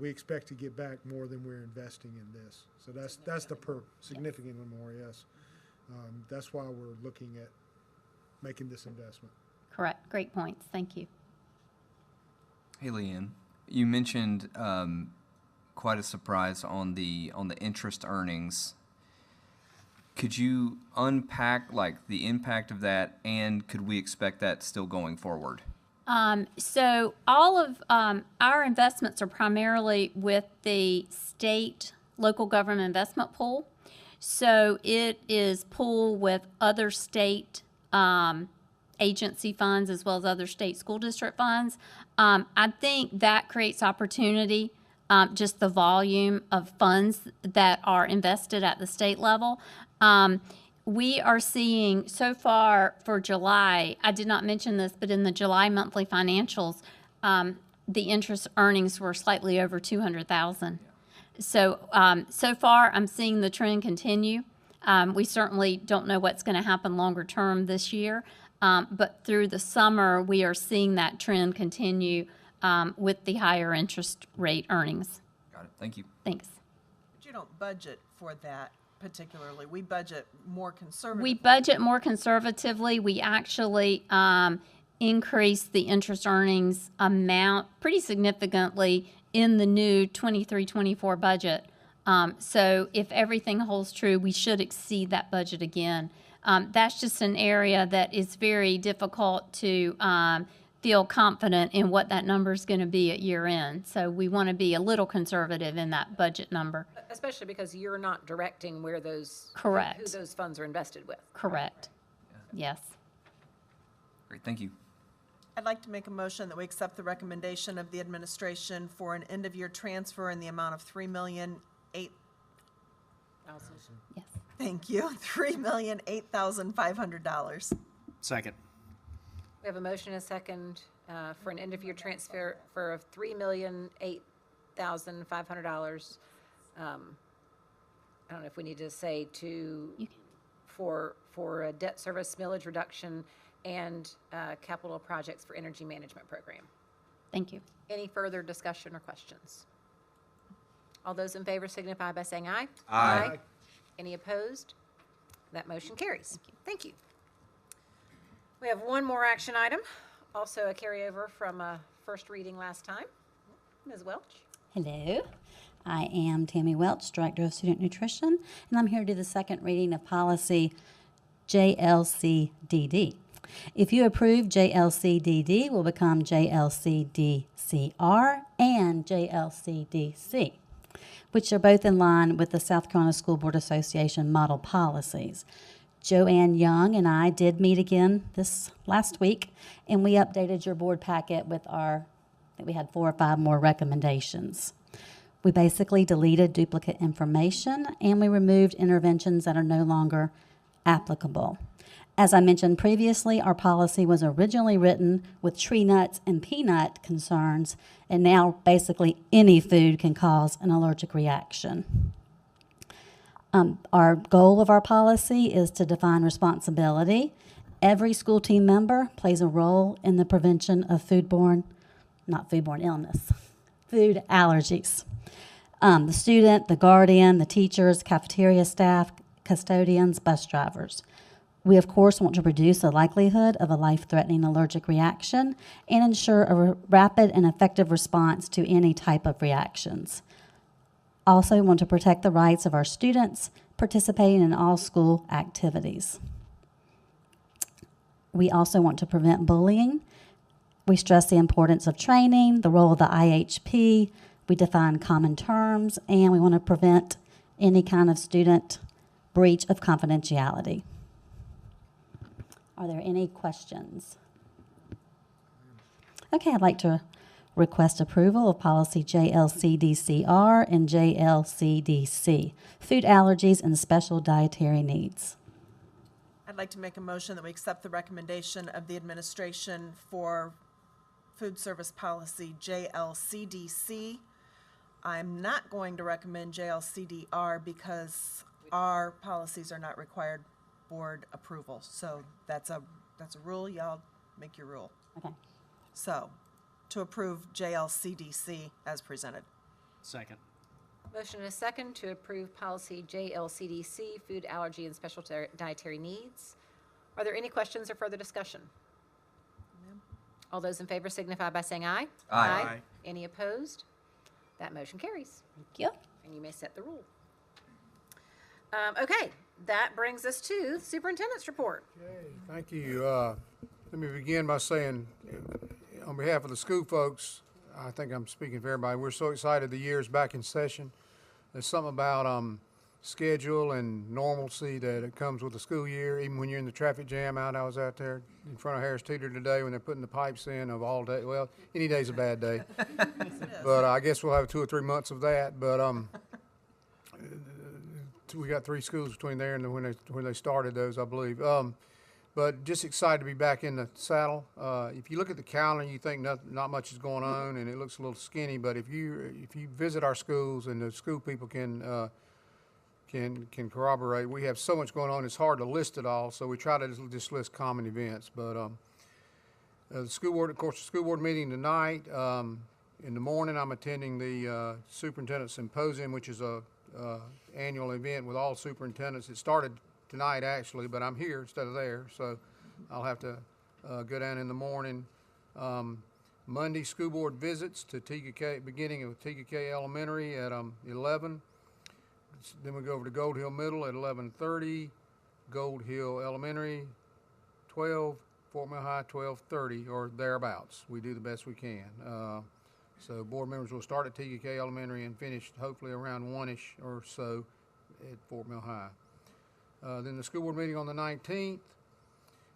we expect to get back more than we're investing in this. So that's the significantly more, yes. That's why we're looking at making this investment. Correct. Great points. Thank you. Hey, Leanne, you mentioned quite a surprise on the interest earnings. Could you unpack like the impact of that, and could we expect that still going forward? So all of our investments are primarily with the state local government investment pool. So it is pooled with other state agency funds as well as other state school district funds. I think that creates opportunity, just the volume of funds that are invested at the state level. We are seeing so far for July, I did not mention this, but in the July monthly financials, the interest earnings were slightly over $200,000. So, so far I'm seeing the trend continue. We certainly don't know what's going to happen longer term this year, but through the summer we are seeing that trend continue with the higher interest rate earnings. Got it. Thank you. Thanks. But you don't budget for that particularly. We budget more conservatively. We budget more conservatively. We actually increase the interest earnings amount pretty significantly in the new 23-24 budget. So if everything holds true, we should exceed that budget again. That's just an area that is very difficult to feel confident in what that number is going to be at year end. So we want to be a little conservative in that budget number. Especially because you're not directing where those Correct. who those funds are invested with. Correct. Yes. Great, thank you. I'd like to make a motion that we accept the recommendation of the administration for an end-of-year transfer in the amount of $3,008,000. Yes. Thank you, $3,008,500. Second. We have a motion and a second for an end-of-year transfer of $3,008,500. I don't know if we need to say for a debt service millage reduction and capital projects for energy management program. Thank you. Any further discussion or questions? All those in favor signify by saying aye. Aye. Any opposed? That motion carries. Thank you. We have one more action item, also a carryover from a first reading last time. Ms. Welch. Hello, I am Tammy Welch, Director of Student Nutrition, and I'm here to do the second reading of policy JLCDD. If you approve, JLCDD will become JLCDCR and JLCDC, which are both in line with the South Carolina School Board Association model policies. Joanne Young and I did meet again this last week, and we updated your board packet with I think we had 4 or 5 more recommendations. We basically deleted duplicate information, and we removed interventions that are no longer applicable. As I mentioned previously, our policy was originally written with tree nuts and peanut concerns, and now basically any food can cause an allergic reaction. Our goal of our policy is to define responsibility. Every school team member plays a role in the prevention of food allergies. The student, the guardian, the teachers, cafeteria staff, custodians, bus drivers. We, of course, want to reduce the likelihood of a life-threatening allergic reaction and ensure a rapid and effective response to any type of reactions. Also, want to protect the rights of our students participating in all school activities. We also want to prevent bullying. We stress the importance of training, the role of the IHP, we define common terms, and we want to prevent any kind of student breach of confidentiality. Are there any questions? Okay, I'd like to request approval of policy JLCDCR and JLCDC, food allergies and special dietary needs. I'd like to make a motion that we accept the recommendation of the administration for food service policy JLCDC. I'm not going to recommend JLCDR because our policies are not required board approval. So that's a rule. Y'all make your rule. Okay. So to approve JLCDC as presented. Second. Motion and a second to approve policy JLCDC, food allergy and special dietary needs. Are there any questions or further discussion? All those in favor signify by saying aye. Aye. Any opposed? That motion carries. Thank you. And you may set the rule. Okay, that brings us to the superintendent's report. Okay, thank you. Let me begin by saying, on behalf of the school folks, I think I'm speaking for everybody, we're so excited the year's back in session. There's something about schedule and normalcy that it comes with the school year, even when you're in the traffic jam out. I was out there in front of Harris Teeter today when they're putting the pipes in of all day. Well, any day's a bad day. But I guess we'll have 2 or 3 months of that. But we got 3 schools between there and when they started those, I believe. But just excited to be back in the saddle. If you look at the calendar, you think not much is going on, and it looks a little skinny. But if you visit our schools, and the school people can corroborate, we have so much going on. It's hard to list it all, so we try to just list common events. But the school board, of course, the school board meeting tonight. In the morning, I'm attending the Superintendent Symposium, which is a annual event with all superintendents. It started tonight, actually, but I'm here instead of there, so I'll have to go down in the morning. Monday, school board visits to TKK, beginning with TKK Elementary at 11. Then we go over to Gold Hill Middle at 11:30, Gold Hill Elementary 12, Fort Mill High 12:30 or thereabouts. We do the best we can. So board members will start at TKK Elementary and finish hopefully around 1-ish or so at Fort Mill High. Then the school board meeting on the 19th,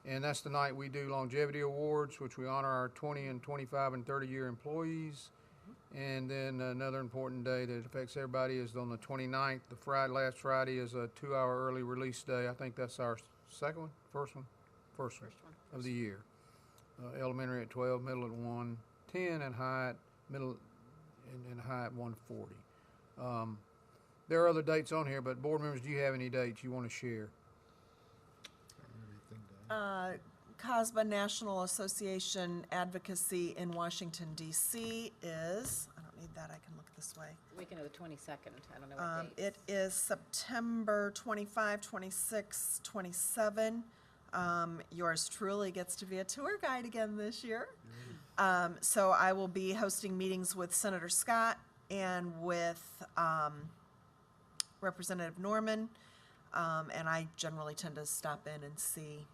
and that's the night we do longevity awards, which we honor our 20 and 25 and 30-year employees. And then another important day that affects everybody is on the 29th. Last Friday is a 2-hour early release day. I think that's our second one, first one of the year. Elementary at 12, middle at 1:10, and high at middle and high at 1:40. There are other dates on here, but board members, do you have any dates you want to share? COSBA National Association Advocacy in Washington, D.C. is, I don't need that, I can look this way. Weekend of the 22nd, I don't know what date. It is September 25, 26, 27. Yours truly gets to be a tour guide again this year. So I will be hosting meetings with Senator Scott and with Representative Norman, and I generally tend to stop in and see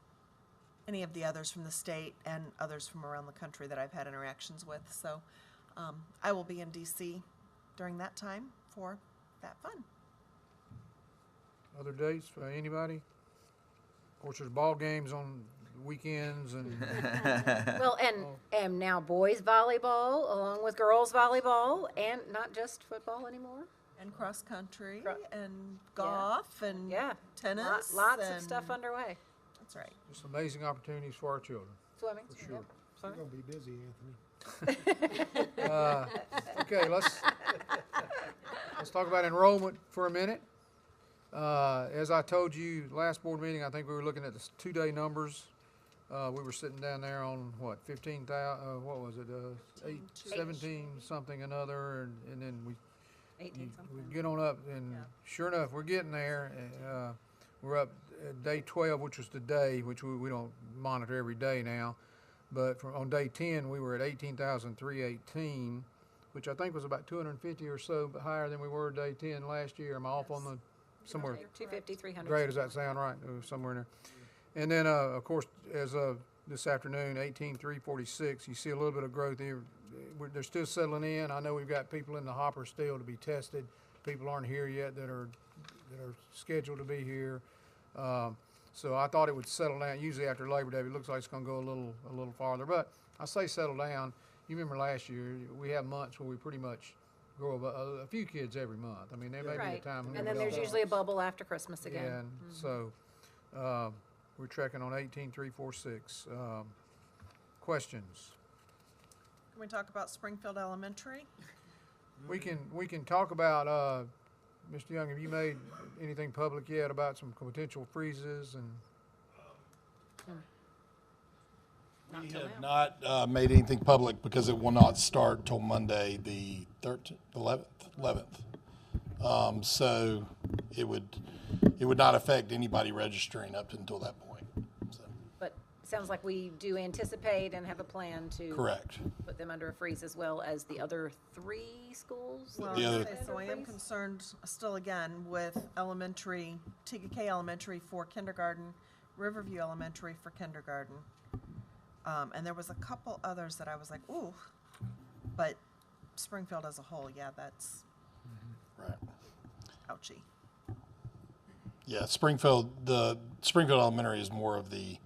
any of the others from the state and others from around the country that I've had interactions with. So I will be in D.C. during that time for that fun. Other dates for anybody? Of course, there's ball games on weekends and. Well, and now boys volleyball along with girls volleyball, and not just football anymore. And cross country and golf and tennis. Lots of stuff underway. That's right. Just amazing opportunities for our children. Swimming. For sure. You're going to be busy, Anthony. Okay, let's talk about enrollment for a minute. As I told you last board meeting, I think we were looking at the 2-day numbers. We were sitting down there on what, 15,000, what was it, 17 something another, and then we get on up, and sure enough, we're getting there. We're up at day 12, which was today, which we don't monitor every day now. But on day 10, we were at 18,318, which I think was about 250 or so higher than we were day 10 last year. Am I off on the somewhere? 250, 300. Great, does that sound right? Somewhere in there. And then, of course, as of this afternoon, 18,346, you see a little bit of growth here. They're still settling in. I know we've got people in the hopper still to be tested. People aren't here yet that are scheduled to be here. So I thought it would settle down. Usually after Labor Day, it looks like it's going to go a little farther. But I say settle down. You remember last year, we have months where we pretty much grow a few kids every month. I mean, there may be a time. And then there's usually a bubble after Christmas again. And so we're tracking on 18,346. Questions? Can we talk about Springfield Elementary? We can talk about, Mr. Young, have you made anything public yet about some potential freezes and? We have not made anything public because it will not start till Monday, the 11th. So it would not affect anybody registering up until that point. So. But it sounds like we do anticipate and have a plan to Correct. put them under a freeze as well as the other 3 schools. Well, so I am concerned still again with elementary, TKK Elementary for kindergarten, Riverview Elementary for kindergarten. And there was a couple others that I was like, ooh, but Springfield as a whole, yeah, that's right. Ouchie. Yeah, Springfield Elementary is more of the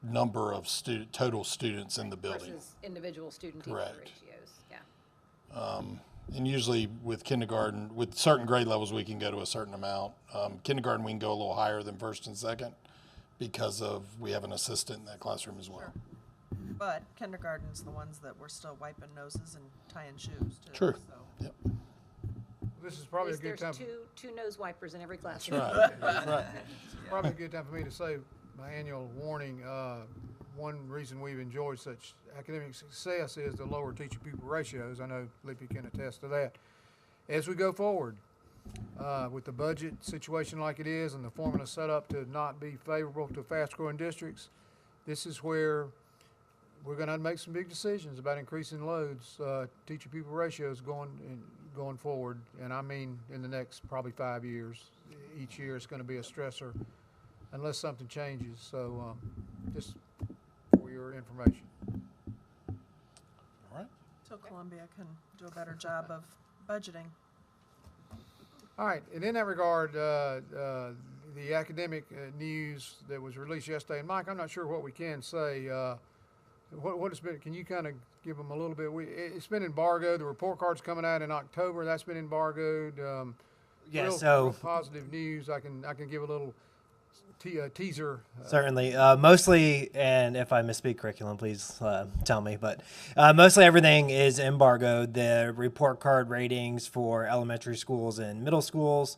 number of total students in the building. Versus individual student teacher Correct. ratios, yeah. And usually with kindergarten, with certain grade levels, we can go to a certain amount. Kindergarten, we can go a little higher than first and second because we have an assistant in that classroom as well. Sure. But kindergarten's the ones that we're still wiping noses and tying shoes too. True. So. Yep. This is probably a good There's time. two nose wipers in every That's classroom. right. That's right. Probably a good time for me to say my annual warning. one reason we've enjoyed such academic success is the lower teacher-pupil ratios. I know Lippy can attest to that. As we go forward, with the budget situation like it is and the formula set up to not be favorable to fast-growing districts, this is where we're going to make some big decisions about increasing loads, teacher-pupil ratios going forward, and I mean in the next probably 5 years. Each year it's going to be a stressor unless something changes. So just for your information. All right. So Columbia can do a better job of budgeting. All right, and in that regard, the academic news that was released yesterday, and Mike, I'm not sure what we can say. What has been? Can you kind of give them a little bit? It's been embargoed. The report card's coming out in October. That's been embargoed. Real positive news. I can give a little teaser. Certainly. Mostly, and if I misspeak curriculum, please tell me, but mostly everything is embargoed. The report card ratings for elementary schools and middle schools,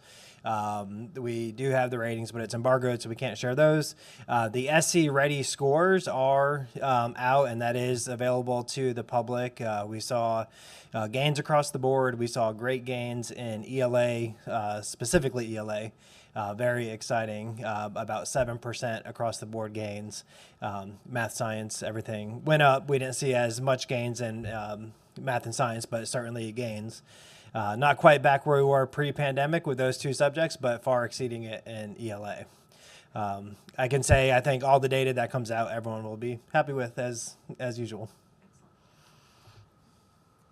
we do have the ratings, but it's embargoed, so we can't share those. The SC Ready scores are out, and that is available to the public. We saw gains across the board. We saw great gains in ELA, specifically ELA. Very exciting, about 7% across the board gains. Math, science, everything went up. We didn't see as much gains in math and science, but certainly gains. Not quite back where we were pre-pandemic with those two subjects, but far exceeding it in ELA. I can say I think all the data that comes out, everyone will be happy with as usual.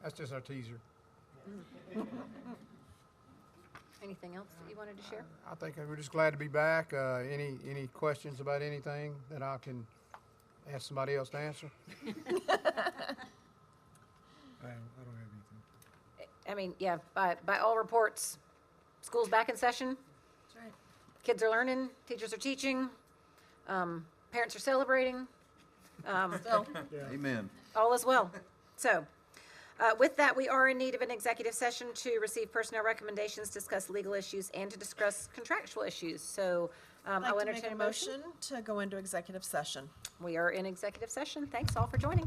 That's just our teaser. Anything else that you wanted to share? I think we're just glad to be back. Any questions about anything that I can ask somebody else to answer? I don't have anything. I mean, yeah, by all reports, school's back in session. That's right. Kids are learning, teachers are teaching, parents are celebrating. Amen. All is well. So, with that, we are in need of an executive session to receive personnel recommendations, discuss legal issues, and to discuss contractual issues. So, I'd I'll like to entertain make a motion to go into executive session. We are in executive session. Thanks all for joining.